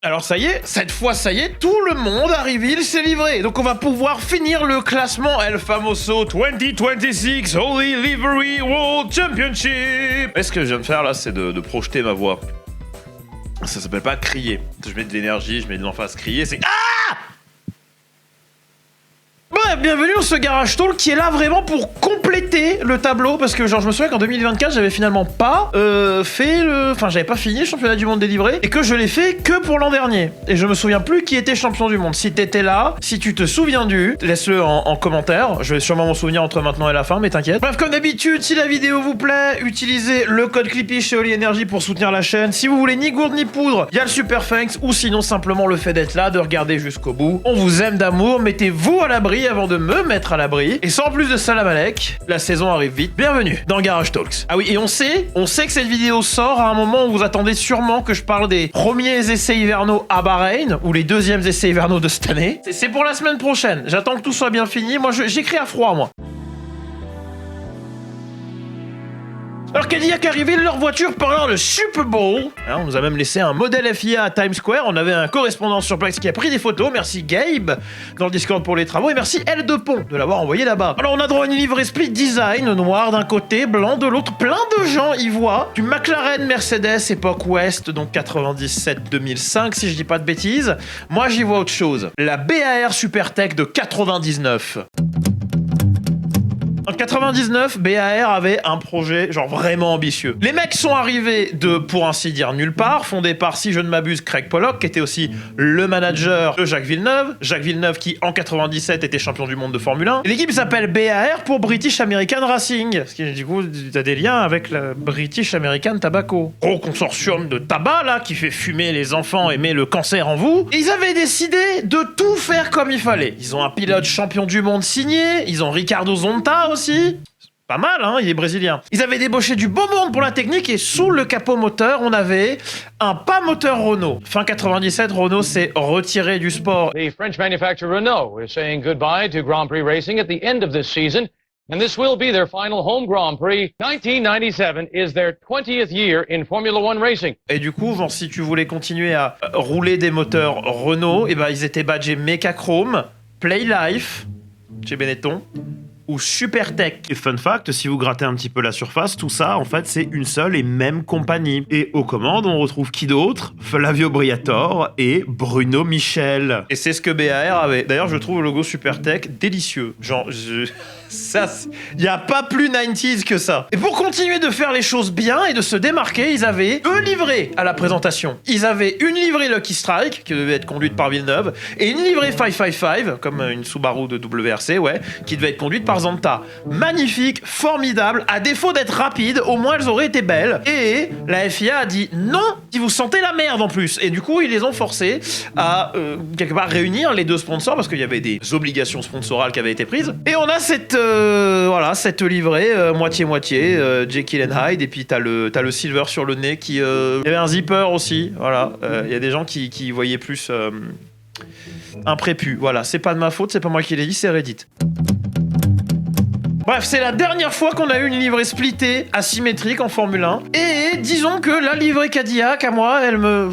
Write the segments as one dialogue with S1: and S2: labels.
S1: Alors ça y est, cette fois ça y est, tout le monde a reveal s'est livré. Donc on va pouvoir finir le classement El Famoso 2026 Holy Livery World Championship. Et ce que je viens de faire là, c'est de projeter ma voix. Ça s'appelle pas crier. Je mets de l'énergie, je mets de l'emphase crier, c'est... Ah! Bref, bienvenue dans ce Garage Talk qui est là vraiment pour compléter le tableau, parce que genre je me souviens qu'en 2024 j'avais finalement pas fait le... Enfin j'avais pas fini le championnat du monde délivré, et que je l'ai fait que pour l'an dernier. Et je me souviens plus qui était champion du monde. Si t'étais là, si tu te souviens laisse-le en commentaire, je vais sûrement m'en souvenir entre maintenant et la fin, mais t'inquiète. Bref, comme d'habitude, si la vidéo vous plaît, utilisez le code Clippy chez Oli Energy pour soutenir la chaîne. Si vous voulez ni gourde ni poudre, il y a le Super Thanks, ou sinon simplement le fait d'être là, de regarder jusqu'au bout. On vous aime d'amour, mettez-vous à l'abri avant de me mettre à l'abri. Et sans plus de salam alek, la saison arrive vite. Bienvenue dans Garage Talks. Ah oui, et on sait que cette vidéo sort à un moment où vous attendez sûrement que je parle des premiers essais hivernaux à Bahreïn, ou les deuxièmes essais hivernaux de cette année. C'est pour la semaine prochaine. J'attends que tout soit bien fini. Moi, j'écris à froid, moi. Alors Cadillac a révélé leur voiture pendant le Super Bowl. On nous a même laissé un modèle FIA à Times Square. On avait un correspondant sur place qui a pris des photos. Merci Gabe dans le Discord pour les travaux. Et merci L de Pont de l'avoir envoyé là-bas. Alors on a droit à une livrée split design, noir d'un côté, blanc de l'autre. Plein de gens y voient du McLaren Mercedes époque Ouest, donc 97-2005 si je dis pas de bêtises. Moi j'y vois autre chose. La BAR Supertech de 99. En 99, BAR avait un projet genre vraiment ambitieux. Les mecs sont arrivés de, pour ainsi dire, nulle part, fondé par, si je ne m'abuse, Craig Pollock, qui était aussi le manager de Jacques Villeneuve. Jacques Villeneuve qui, en 97, était champion du monde de Formule 1. Et l'équipe s'appelle BAR pour British American Racing. Ce qui, du coup, t'as des liens avec la British American Tobacco. Gros consortium de tabac, là, qui fait fumer les enfants et met le cancer en vous. Et ils avaient décidé de tout faire comme il fallait. Ils ont un pilote champion du monde signé, ils ont Ricardo Zonta aussi. Pas mal, hein, il est brésilien. Ils avaient débauché du beau monde pour la technique, et sous le capot moteur, on avait un pas moteur Renault. Fin 97, Renault s'est retiré du sport.
S2: The French manufacturer Renault is saying goodbye to Grand Prix racing at the end of this season, and this will be their final home Grand Prix. 1997 is their 20th year in Formula One racing.
S1: Et du coup, genre, si tu voulais continuer à rouler des moteurs Renault, et ben ils étaient badgés Mecachrome, Playlife, chez Benetton, ou Supertech. Et fun fact, si vous grattez un petit peu la surface, tout ça, en fait, c'est une seule et même compagnie. Et aux commandes, on retrouve qui d'autre? Flavio Briatore et Bruno Michel. Et c'est ce que BAR avait. D'ailleurs, je trouve le logo Supertech délicieux. Genre, ça, il n'y a pas plus 90s que ça. Et pour continuer de faire les choses bien et de se démarquer, ils avaient 2 livrées à la présentation. Ils avaient une livrée Lucky Strike, qui devait être conduite par Villeneuve, et une livrée 555, comme une Subaru de WRC, ouais, qui devait être conduite par Zonta. Magnifique, formidable, à défaut d'être rapide, au moins elles auraient été belles. Et la FIA a dit non, si vous sentez la merde en plus. Et du coup, ils les ont forcés à, quelque part, réunir les 2 sponsors, parce qu'il y avait des obligations sponsorales qui avaient été prises. Et on a cette livrée moitié-moitié, Jekyll and Hyde, et puis t'as le silver sur le nez qui... Il y avait un zipper aussi, voilà. Il y a des gens qui voyaient plus un prépu, voilà. C'est pas de ma faute, c'est pas moi qui l'ai dit, c'est Reddit. Bref, c'est la dernière fois qu'on a eu une livrée splittée asymétrique en Formule 1. Et disons que la livrée Cadillac, à moi, elle me...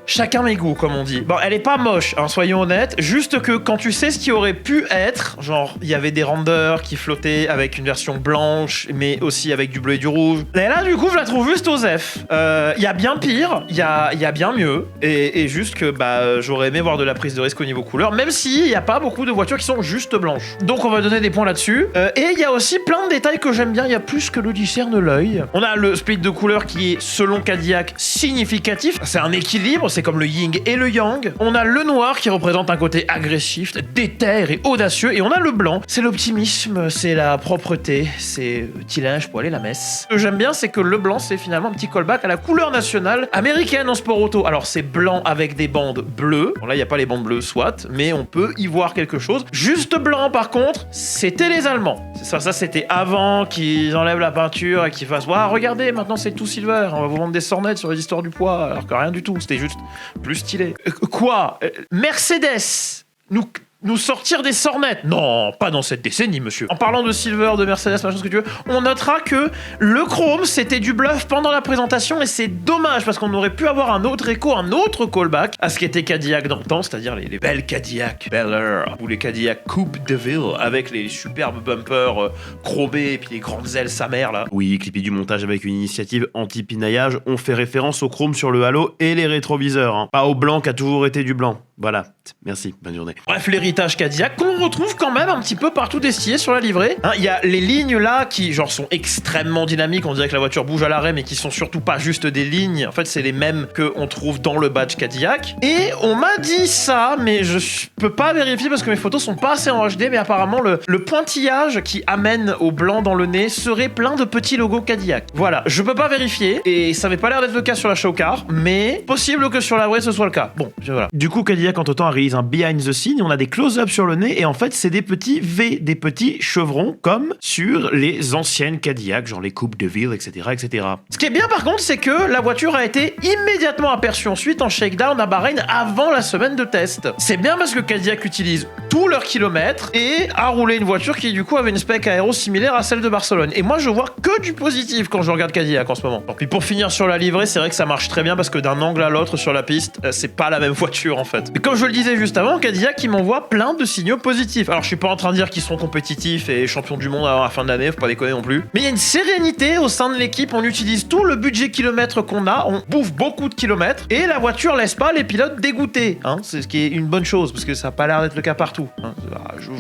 S1: Chacun mes goûts, comme on dit. Bon, elle est pas moche, hein, soyons honnêtes. Juste que quand tu sais ce qui aurait pu être, genre, il y avait des renders qui flottaient avec une version blanche, mais aussi avec du bleu et du rouge. Et là, du coup, je la trouve juste aux F. Il y a bien pire, il y a bien mieux. Et juste que, j'aurais aimé voir de la prise de risque au niveau couleur, même s'il n'y a pas beaucoup de voitures qui sont juste blanches. Donc, on va donner des points là-dessus. Et il y a aussi plein de détails que j'aime bien. Il y a plus que le discerne l'œil. On a le split de couleurs qui est, selon Cadillac, significatif. C'est un équilibre, c'est comme le yin et le yang. On a le noir qui représente un côté agressif, déter et audacieux, et on a le blanc, c'est l'optimisme, c'est la propreté, c'est petit linge pour aller à la messe. Ce que j'aime bien, c'est que le blanc, c'est finalement un petit callback à la couleur nationale américaine en sport auto. Alors c'est blanc avec des bandes bleues, bon là il n'y a pas les bandes bleues soit, mais on peut y voir quelque chose. Juste blanc par contre, c'était les Allemands. Ça c'était avant qu'ils enlèvent la peinture et qu'ils fassent « Waouh, regardez, maintenant c'est tout silver, on va vous vendre des sornettes sur les histoires du poids », alors que rien du tout, c'était juste plus stylé. Quoi Mercedes nous nous sortir des sornettes. Non, pas dans cette décennie, monsieur. En parlant de Silver, de Mercedes, machin, ce que tu veux, on notera que le chrome, c'était du bluff pendant la présentation et c'est dommage parce qu'on aurait pu avoir un autre écho, un autre callback à ce qu'était Cadillac dans le temps, c'est-à-dire les belles Cadillac Bel Air ou les Cadillac Coupe de Ville avec les superbes bumpers chromés et puis les grandes ailes sa mère là. Oui, Clippy du montage avec une initiative anti-pinaillage, on fait référence au chrome sur le halo et les rétroviseurs, hein. Pas au blanc qui a toujours été du blanc. Voilà, merci, bonne journée. Bref, l'héritage Cadillac qu'on retrouve quand même un petit peu partout destillé sur la livrée. Hein, y a les lignes là qui genre sont extrêmement dynamiques, on dirait que la voiture bouge à l'arrêt mais qui sont surtout pas juste des lignes. En fait, c'est les mêmes qu'on trouve dans le badge Cadillac. Et on m'a dit ça, mais je peux pas vérifier parce que mes photos sont pas assez en HD, mais apparemment le pointillage qui amène au blanc dans le nez serait plein de petits logos Cadillac. Voilà, je peux pas vérifier et ça avait pas l'air d'être le cas sur la show car, mais possible que sur la vraie ce soit le cas. Bon, voilà. Du coup, Cadillac en autant réalise un behind the scene, on a des close-ups sur le nez et en fait c'est des petits V, des petits chevrons comme sur les anciennes Cadillac, genre les coupes de ville, etc., etc. Ce qui est bien par contre, c'est que la voiture a été immédiatement aperçue ensuite en shakedown à Bahreïn avant la semaine de test. C'est bien parce que Cadillac utilise tous leurs kilomètres et a roulé une voiture qui du coup avait une spec aéro similaire à celle de Barcelone. Et moi je vois que du positif quand je regarde Cadillac en ce moment. Et puis pour finir sur la livrée, c'est vrai que ça marche très bien parce que d'un angle à l'autre sur la piste, c'est pas la même voiture en fait. Et comme je le disais juste avant, Cadillac qui m'envoie plein de signaux positifs. Alors je suis pas en train de dire qu'ils seront compétitifs et champions du monde avant la fin de l'année, faut pas déconner non plus. Mais il y a une sérénité au sein de l'équipe, on utilise tout le budget kilomètres qu'on a, on bouffe beaucoup de kilomètres et la voiture laisse pas les pilotes dégoûtés. Hein, c'est ce qui est une bonne chose parce que ça a pas l'air d'être le cas partout. Hein.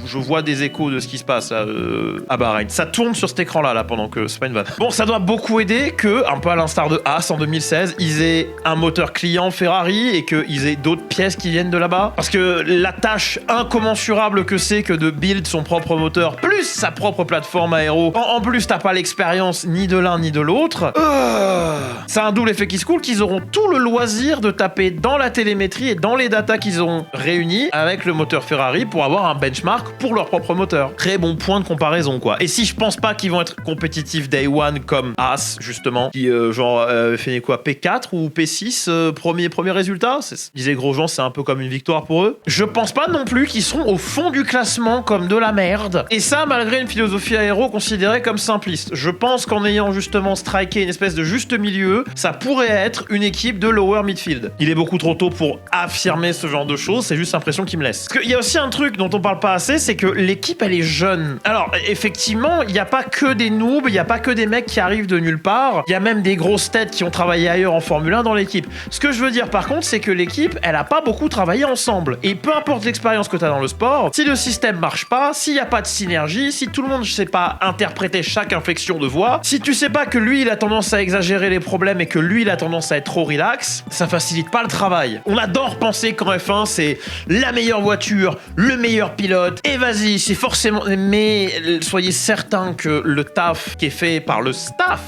S1: Je vois des échos de ce qui se passe à Bahreïn. Ça tourne sur cet écran là pendant que c'est pas une vanne. Bon, ça doit beaucoup aider que, un peu à l'instar de Haas en 2016, ils aient un moteur client Ferrari et qu'ils aient d'autres pièces qui viennent de là-bas. Parce que la tâche incommensurable que c'est que de build son propre moteur plus sa propre plateforme aéro, en plus t'as pas l'expérience ni de l'un ni de l'autre, ça a un double effet qui se coule qu'ils auront tout le loisir de taper dans la télémétrie et dans les datas qu'ils ont réunis avec le moteur Ferrari pour avoir un benchmark pour leur propre moteur. Très bon point de comparaison quoi. Et si je pense pas qu'ils vont être compétitifs day one comme Haas justement, qui fait quoi, P4 ou P6 premier résultat, disait Grosjean, c'est un peu comme une victoire pour eux. Je pense pas non plus qu'ils seront au fond du classement comme de la merde. Et ça malgré une philosophie aéro considérée comme simpliste. Je pense qu'en ayant justement striké une espèce de juste milieu, ça pourrait être une équipe de lower midfield. Il est beaucoup trop tôt pour affirmer ce genre de choses, c'est juste l'impression qu'il me laisse. Parce qu'il y a aussi un truc dont on parle pas assez, c'est que l'équipe elle est jeune. Alors effectivement, il n'y a pas que des noobs, il n'y a pas que des mecs qui arrivent de nulle part, il y a même des grosses têtes qui ont travaillé ailleurs en Formule 1 dans l'équipe. Ce que je veux dire par contre, c'est que l'équipe, elle a pas beaucoup travaillé ensemble. Et peu importe l'expérience que tu as dans le sport, si le système marche pas, s'il n'y a pas de synergie, si tout le monde ne sait pas interpréter chaque inflexion de voix, si tu sais pas que lui il a tendance à exagérer les problèmes et que lui il a tendance à être trop relax, ça facilite pas le travail. On adore penser qu'en F1 c'est la meilleure voiture, le meilleur pilote, et vas-y, c'est forcément... Mais soyez certains que le taf qui est fait par le staff,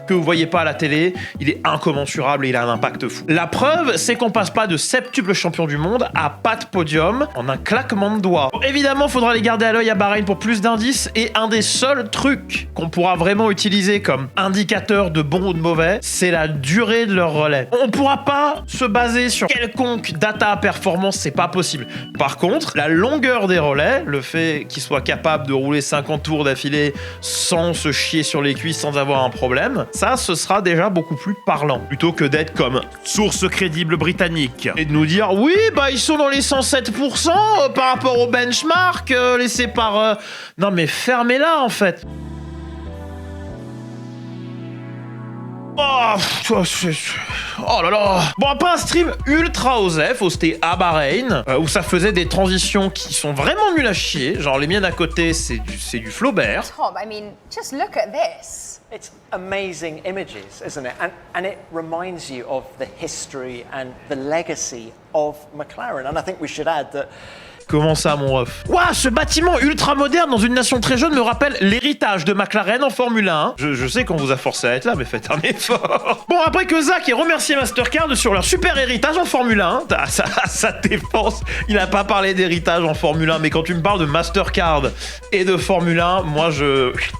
S1: que vous voyez pas à la télé, il est incommensurable et il a un impact fou. La preuve, c'est qu'on passe pas de septuple champion du monde à pas de podium en un claquement de doigts. Bon, évidemment, faudra les garder à l'œil à Bahreïn pour plus d'indices, et un des seuls trucs qu'on pourra vraiment utiliser comme indicateur de bon ou de mauvais, c'est la durée de leur relais. On pourra pas se baser sur quelconque data performance, c'est pas possible. Par contre, la longueur des relais, le fait qu'ils soient capables de rouler 50 tours d'affilée sans se chier sur les cuisses, sans avoir un problème, ça, ce sera déjà beaucoup plus parlant. Plutôt que d'être comme source crédible britannique et de nous dire oui, bah ils sont dans les 107% par rapport au benchmark laissé par... Non mais fermez-la en fait. Oh là là. Bon, après un stream ultra osef hosté à Bahreïn, où ça faisait des transitions qui sont vraiment nulles à chier. Genre les miennes à côté, c'est du Flaubert.
S3: Tom, I mean, just look at this.
S4: It's amazing images, isn't it? And it reminds you of the history and the legacy of McLaren. And I think we should add that...
S1: Comment ça, mon ref? Ouah, ce bâtiment ultra moderne dans une nation très jeune me rappelle l'héritage de McLaren en Formule 1. Je sais qu'on vous a forcé à être là, mais faites un effort. Bon, après que Zach ait remercié Mastercard sur leur super héritage en Formule 1, à sa défense, il n'a pas parlé d'héritage en Formule 1, mais quand tu me parles de Mastercard et de Formule 1, moi,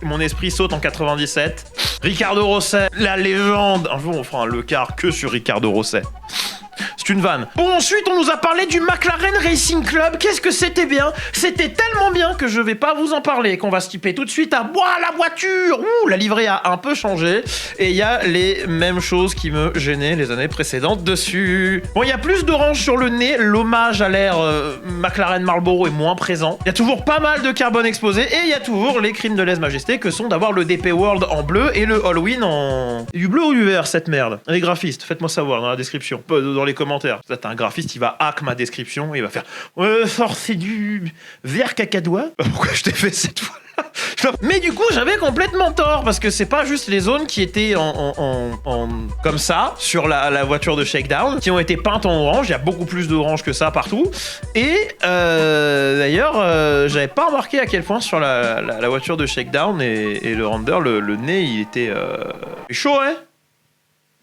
S1: mon esprit saute en 97. Ricardo Rosset, la légende. Un jour, on fera un le quart que sur Ricardo Rosset. C'est une vanne. Bon, ensuite, on nous a parlé du McLaren Racing Club. Qu'est-ce que c'était bien? C'était tellement bien que je vais pas vous en parler, qu'on va skipper tout de suite à la voiture. Ouh, la livrée a un peu changé. Et il y a les mêmes choses qui me gênaient les années précédentes dessus. Bon, il y a plus d'orange sur le nez. L'hommage à l'ère McLaren Marlboro est moins présent. Il y a toujours pas mal de carbone exposé. Et il y a toujours les crimes de lèse-majesté que sont d'avoir le DP World en bleu et le Halloween en... Du bleu ou du vert, cette merde? Les graphistes, faites-moi savoir dans la description, dans les commentaires. Ça, t'as un graphiste, il va hack ma description et il va faire c'est du vert cacadois. Pourquoi je t'ai fait cette fois? Mais du coup, j'avais complètement tort parce que c'est pas juste les zones qui étaient comme ça sur la voiture de Shakedown qui ont été peintes en orange. Il y a beaucoup plus d'orange que ça partout. Et d'ailleurs, j'avais pas remarqué à quel point sur la voiture de Shakedown et le render, le nez, il était chaud, hein.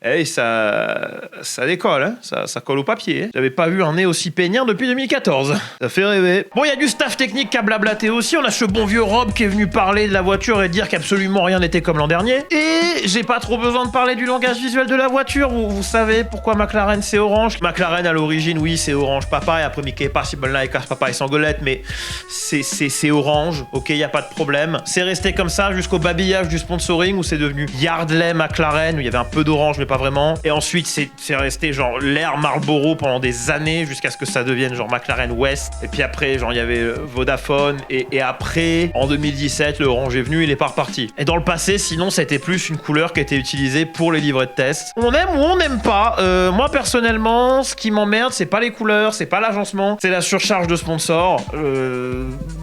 S1: Et ça décolle, hein. Ça colle au papier. Hein. J'avais pas vu un nez aussi peignant depuis 2014. Ça fait rêver. Bon, il y a du staff technique qui a blablaté aussi. On a ce bon vieux Rob qui est venu parler de la voiture et dire qu'absolument rien n'était comme l'an dernier. Et j'ai pas trop besoin de parler du langage visuel de la voiture. Vous savez pourquoi McLaren c'est orange. McLaren à l'origine, oui, c'est orange papa. Et après Mickey Possible Like papa et Sangolette. Mais c'est orange. Ok, y a pas de problème. C'est resté comme ça jusqu'au babillage du sponsoring où c'est devenu Yardley McLaren où il y avait un peu d'orange mais pas vraiment. Et ensuite, c'est resté genre l'ère Marlboro pendant des années jusqu'à ce que ça devienne genre McLaren West. Et puis après, genre il y avait Vodafone. Et après, en 2017, le orange est venu, il est pas reparti. Et dans le passé, sinon, c'était plus une couleur qui était utilisée pour les livrets de test. On aime ou on n'aime pas. Moi, personnellement, ce qui m'emmerde, c'est pas les couleurs, c'est pas l'agencement, c'est la surcharge de sponsors.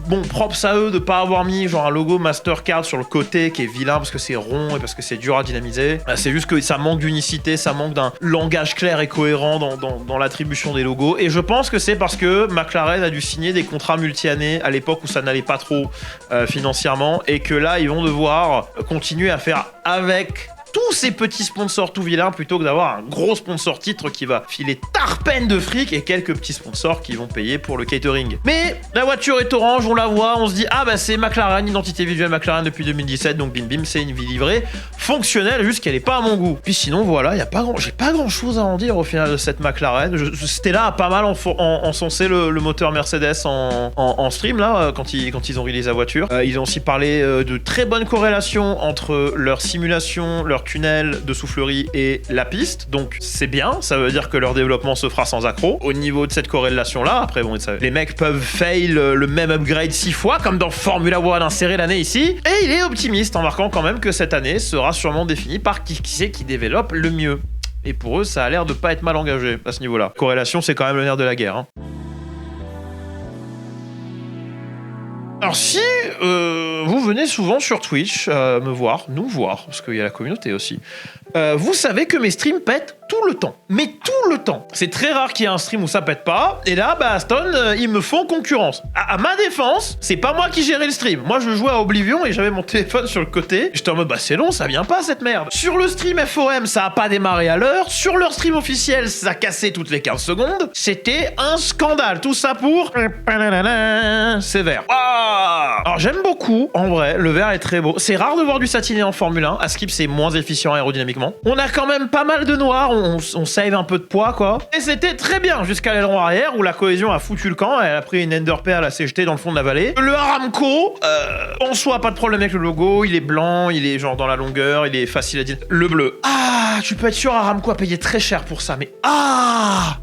S1: Bon, props à eux de pas avoir mis genre un logo Mastercard sur le côté qui est vilain parce que c'est rond et parce que c'est dur à dynamiser. C'est juste que ça manque d'unicité, ça manque d'un langage clair et cohérent dans l'attribution des logos. Et je pense que c'est parce que McLaren a dû signer des contrats multi-années à l'époque où ça n'allait pas trop financièrement et que là, ils vont devoir continuer à faire avec tous ces petits sponsors tout vilains plutôt que d'avoir un gros sponsor titre qui va filer tarpène de fric et quelques petits sponsors qui vont payer pour le catering. Mais la voiture est orange, on la voit, on se dit ah bah c'est McLaren, identité visuelle McLaren depuis 2017, donc bim bim, c'est une vie livrée fonctionnelle, juste qu'elle est pas à mon goût. Puis sinon voilà, j'ai pas grand chose à en dire au final de cette McLaren. C'était là à pas mal encenser le moteur Mercedes en stream là quand ils ont release la voiture. Ils ont aussi parlé de très bonne corrélation entre leur simulation, leur tunnel de soufflerie et la piste, donc c'est bien, ça veut dire que leur développement se fera sans accroc. Au niveau de cette corrélation là, après bon, les mecs peuvent fail le même upgrade 6 fois comme dans Formula One inséré l'année ici, et il est optimiste en marquant quand même que cette année sera sûrement définie par qui c'est qui développe le mieux. Et pour eux, ça a l'air de pas être mal engagé à ce niveau-là. Corrélation, c'est quand même le nerf de la guerre. Hein. Alors si vous venez souvent sur Twitch nous voir, parce qu'il y a la communauté aussi, vous savez que mes streams pètent tout le temps. Mais tout le temps. C'est très rare qu'il y ait un stream où ça pète pas. Et là, bah Aston, ils me font concurrence. À ma défense, c'est pas moi qui gérais le stream. Moi, je jouais à Oblivion et j'avais mon téléphone sur le côté. J'étais en mode, bah c'est long, ça vient pas cette merde. Sur le stream FOM, ça a pas démarré à l'heure. Sur leur stream officiel, ça cassait toutes les 15 secondes. C'était un scandale. Tout ça pour... C'est vert. Ah, alors j'aime beaucoup, en vrai, le vert est très beau. C'est rare de voir du satiné en Formule 1. À Skip, c'est moins efficient aérodynamiquement. On a quand même pas mal de noir. On save un peu de poids, quoi. Et c'était très bien jusqu'à l'aileron arrière où la cohésion a foutu le camp. Elle a pris une Ender Pearl, elle s'est jetée dans le fond de la vallée. Le Aramco, en soi, pas de problème avec le logo. Il est blanc, il est genre dans la longueur, il est facile à dire. Le bleu. Ah, tu peux être sûr, Aramco a payé très cher pour ça, mais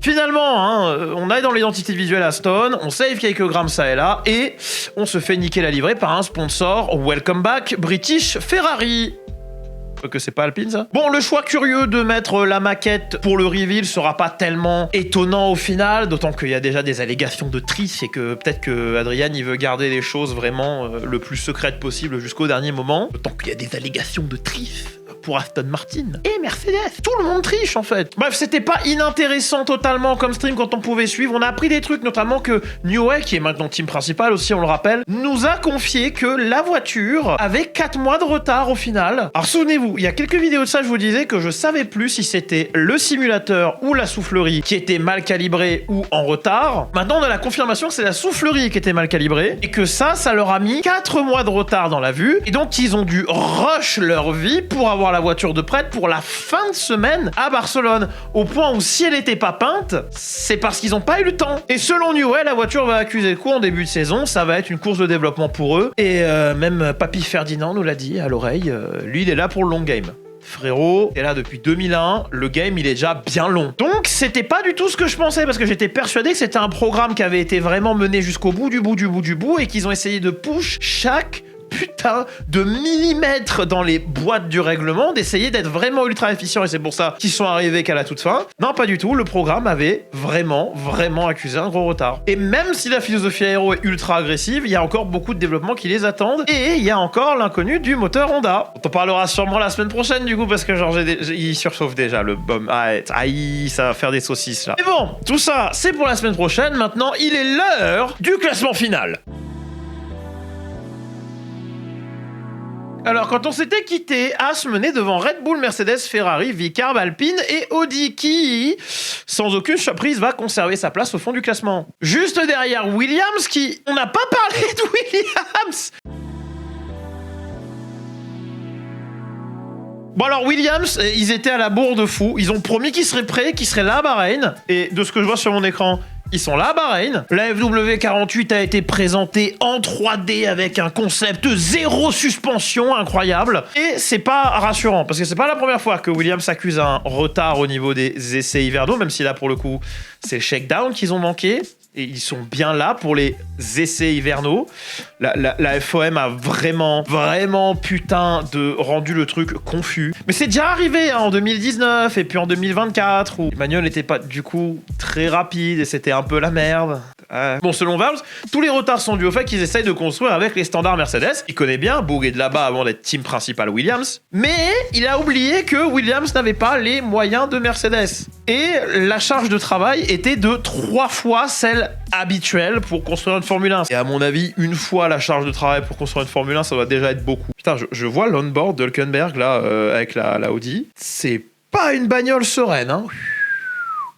S1: finalement, hein, on est dans l'identité visuelle Aston, on save quelques grammes ça et là, et on se fait niquer la livrée par un sponsor Welcome Back British Ferrari. Que c'est pas Alpine ça. Bon, le choix curieux de mettre la maquette pour le reveal sera pas tellement étonnant au final, d'autant qu'il y a déjà des allégations de triche et que peut-être que Adrian il veut garder les choses vraiment le plus secrètes possible jusqu'au dernier moment, d'autant qu'il y a des allégations de triche pour Aston Martin et Mercedes. Tout le monde triche en fait. Bref, c'était pas inintéressant totalement comme stream quand on pouvait suivre. On a appris des trucs, notamment que Newey, qui est maintenant team principal aussi, on le rappelle, nous a confié que la voiture avait 4 mois de retard au final. Alors souvenez-vous, il y a quelques vidéos de ça, je vous disais que je savais plus si c'était le simulateur ou la soufflerie qui était mal calibrée ou en retard. Maintenant, on a la confirmation que c'est la soufflerie qui était mal calibrée et que ça leur a mis 4 mois de retard dans la vue. Et donc, ils ont dû rush leur vie pour avoir la voiture de prête pour la fin de semaine à Barcelone. Au point où si elle n'était pas peinte, c'est parce qu'ils n'ont pas eu le temps. Et selon Newell, la voiture va accuser le coup en début de saison. Ça va être une course de développement pour eux. Et même Papy Ferdinand nous l'a dit à l'oreille. Lui, il est là pour le long game. Frérot, t'es là depuis 2001, le game il est déjà bien long. Donc c'était pas du tout ce que je pensais parce que j'étais persuadé que c'était un programme qui avait été vraiment mené jusqu'au bout du bout et qu'ils ont essayé de push chaque putain de millimètres dans les boîtes du règlement, d'essayer d'être vraiment ultra efficient et c'est pour ça qu'ils sont arrivés qu'à la toute fin. Non, pas du tout, le programme avait vraiment accusé un gros retard. Et même si la philosophie aéro est ultra agressive, il y a encore beaucoup de développements qui les attendent et il y a encore l'inconnu du moteur Honda. On parlera sûrement la semaine prochaine du coup parce que genre il surchauffe déjà le bum. Aïe, ça va faire des saucisses là. Mais bon, tout ça c'est pour la semaine prochaine. Maintenant, il est l'heure du classement final. Alors, quand on s'était quitté, As menait devant Red Bull, Mercedes, Ferrari, Vicarb, Alpine et Audi qui, sans aucune surprise, va conserver sa place au fond du classement. Juste derrière Williams qui... On n'a pas parlé de Williams. Bon alors Williams, ils étaient à la bourre de fou. Ils ont promis qu'ils seraient prêts, qu'ils seraient là à Bahreïn. Et de ce que je vois sur mon écran... Ils sont là à Bahreïn. La FW48 a été présentée en 3D avec un concept zéro suspension incroyable. Et c'est pas rassurant parce que c'est pas la première fois que Williams accuse un retard au niveau des essais hivernaux, même si là pour le coup c'est le shakedown qu'ils ont manqué. Et ils sont bien là pour les essais hivernaux. La FOM a vraiment putain de rendu le truc confus. Mais c'est déjà arrivé hein, en 2019 et puis en 2024 où Emmanuel n'était pas du coup très rapide et c'était un peu la merde. Bon, selon Valve, tous les retards sont dus au fait qu'ils essayent de construire avec les standards Mercedes. Il connaît bien, Boog est de là-bas avant d'être team principal Williams. Mais il a oublié que Williams n'avait pas les moyens de Mercedes. Et la charge de travail était de 3 fois celle habituelle pour construire une Formule 1. Et à mon avis, une fois la charge de travail pour construire une Formule 1, ça doit déjà être beaucoup. Putain, je vois l'onboard d'Hülkenberg là, avec la Audi. C'est pas une bagnole sereine, hein.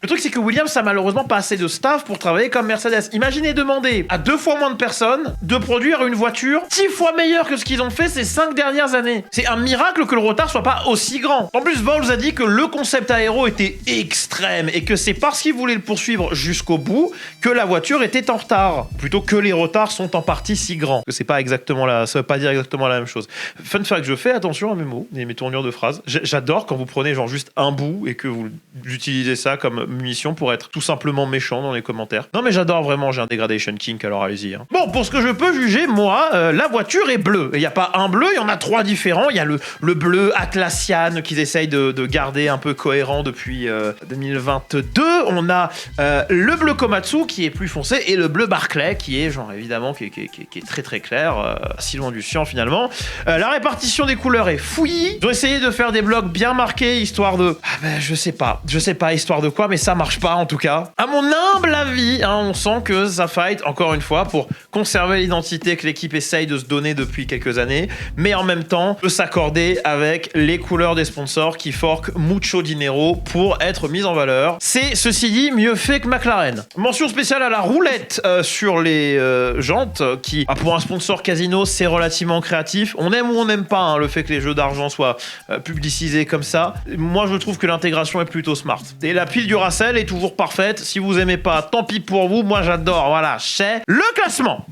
S1: Le truc, c'est que Williams a malheureusement pas assez de staff pour travailler comme Mercedes. Imaginez demander à 2 fois moins de personnes de produire une voiture 10 fois meilleure que ce qu'ils ont fait ces 5 dernières années. C'est un miracle que le retard soit pas aussi grand. En plus, Vols a dit que le concept aéro était extrême et que c'est parce qu'ils voulaient le poursuivre jusqu'au bout que la voiture était en retard. Plutôt que les retards sont en partie si grands. Que c'est pas exactement ça veut pas dire exactement la même chose. Fun fact, je fais attention à mes mots et mes tournures de phrases. J'adore quand vous prenez genre juste un bout et que vous utilisez ça comme munition pour être tout simplement méchant dans les commentaires. Non mais j'adore vraiment, j'ai un degradation kink, alors allez-y. Hein. Bon, pour ce que je peux juger, moi, la voiture est bleue. Il n'y a pas un bleu, il y en a 3 différents. Il y a le bleu Atlassian qu'ils essayent de garder un peu cohérent depuis 2022. On a le bleu Komatsu qui est plus foncé et le bleu Barclay qui est genre évidemment qui est très clair, si loin du cyan finalement. La répartition des couleurs est fouillie. Ils ont essayé de faire des blocs bien marqués histoire de... je sais pas histoire de quoi, mais ça marche pas en tout cas. À mon humble avis, hein, on sent que ça fight encore une fois pour conserver l'identité que l'équipe essaye de se donner depuis quelques années, mais en même temps peut s'accorder avec les couleurs des sponsors qui forquent mucho dinero pour être mis en valeur. C'est, ceci dit, mieux fait que McLaren. Mention spéciale à la roulette sur les jantes qui, pour un sponsor casino, c'est relativement créatif. On aime ou on n'aime pas hein, le fait que les jeux d'argent soient publicisés comme ça. Moi, je trouve que l'intégration est plutôt smart. Et la pile du Racel est toujours parfaite. Si vous aimez pas, tant pis pour vous. Moi, j'adore. Voilà, c'est le classement.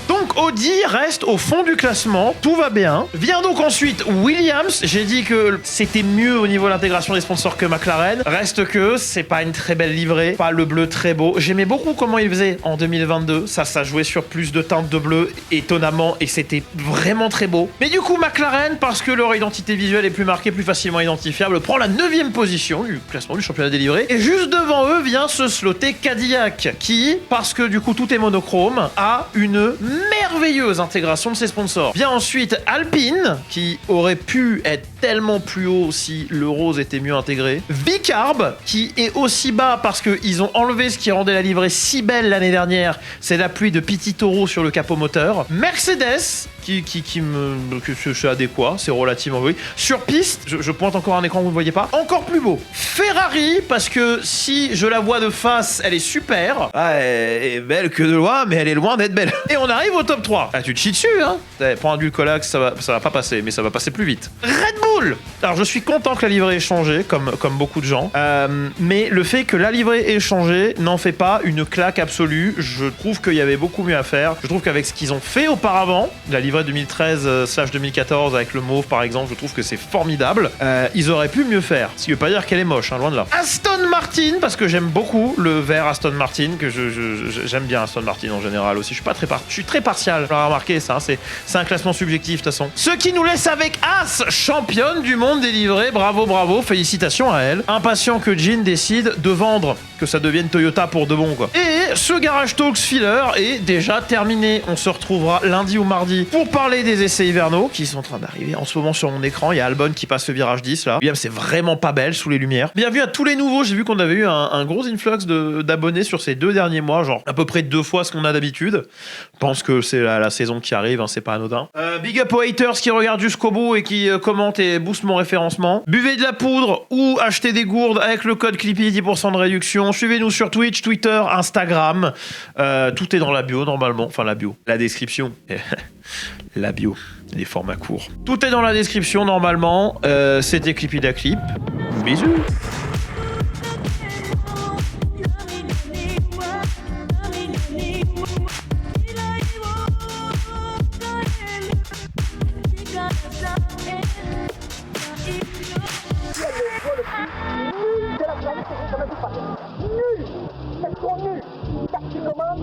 S1: Donc Audi reste au fond du classement, tout va bien. Vient donc ensuite Williams, j'ai dit que c'était mieux au niveau de l'intégration des sponsors que McLaren. Reste que c'est pas une très belle livrée, pas le bleu très beau. J'aimais beaucoup comment il faisait en 2022, ça jouait sur plus de teintes de bleu, étonnamment, et c'était vraiment très beau. Mais du coup McLaren, parce que leur identité visuelle est plus marquée, plus facilement identifiable, prend la 9e position du classement du championnat délivré. Et juste devant eux vient se slotter Cadillac, qui, parce que du coup tout est monochrome, a une merveilleuse intégration de ses sponsors. Vient ensuite Alpine, qui aurait pu être tellement plus haut si le rose était mieux intégré. Vicarb, qui est aussi bas parce qu'ils ont enlevé ce qui rendait la livrée si belle l'année dernière, c'est la pluie de Petit Taureau sur le capot moteur. Mercedes, que c'est adéquat, c'est relativement oui. Sur piste, je pointe encore un écran, vous ne voyez pas, encore plus beau. Ferrari, parce que si je la vois de face, elle est super. Ah, elle est belle que de loin, mais elle est loin d'être belle. Et on arrive au top 3. Ah, tu te chies dessus, hein. Prends un Dulcolax, ça va pas passer, mais ça va passer plus vite. Red Bull. Alors, je suis content que la livrée ait changé, comme beaucoup de gens. Mais le fait que la livrée ait changé n'en fait pas une claque absolue. Je trouve qu'il y avait beaucoup mieux à faire. Je trouve qu'avec ce qu'ils ont fait auparavant, la livrée 2013/2014 avec le mauve par exemple, je trouve que c'est formidable. Ils auraient pu mieux faire. Ce qui veut pas dire qu'elle est moche, hein, loin de là. Aston Martin, parce que j'aime beaucoup le vert Aston Martin, que j'aime bien Aston Martin en général aussi. Je suis très partial. Vous l'avez remarqué ça, hein, c'est un classement subjectif de toute façon. Ce qui nous laisse avec As, championne du monde des livrées. Bravo, bravo, félicitations à elle. Impatient que Jean décide de vendre, que ça devienne Toyota pour de bon quoi. Et ce Garage Talks filler est déjà terminé. On se retrouvera lundi ou mardi pour parler des essais hivernaux qui sont en train d'arriver en ce moment sur mon écran. Il y a Albon qui passe le virage 10 là. C'est vraiment pas belle sous les lumières. Bienvenue à tous les nouveaux. J'ai vu qu'on avait eu un gros influx d'abonnés sur ces 2 derniers mois, genre à peu près 2 fois ce qu'on a d'habitude. Je pense que c'est la saison qui arrive, hein, c'est pas anodin. Big up aux haters qui regardent jusqu'au bout et qui commentent et boostent mon référencement. Buvez de la poudre ou achetez des gourdes avec le code Clippy, 10% de réduction. Suivez-nous sur Twitch, Twitter, Instagram. Tout est dans la bio normalement. Enfin la bio, la description. La bio, les formats courts. Tout est dans la description normalement. C'était Clippy da Clip. Bisous.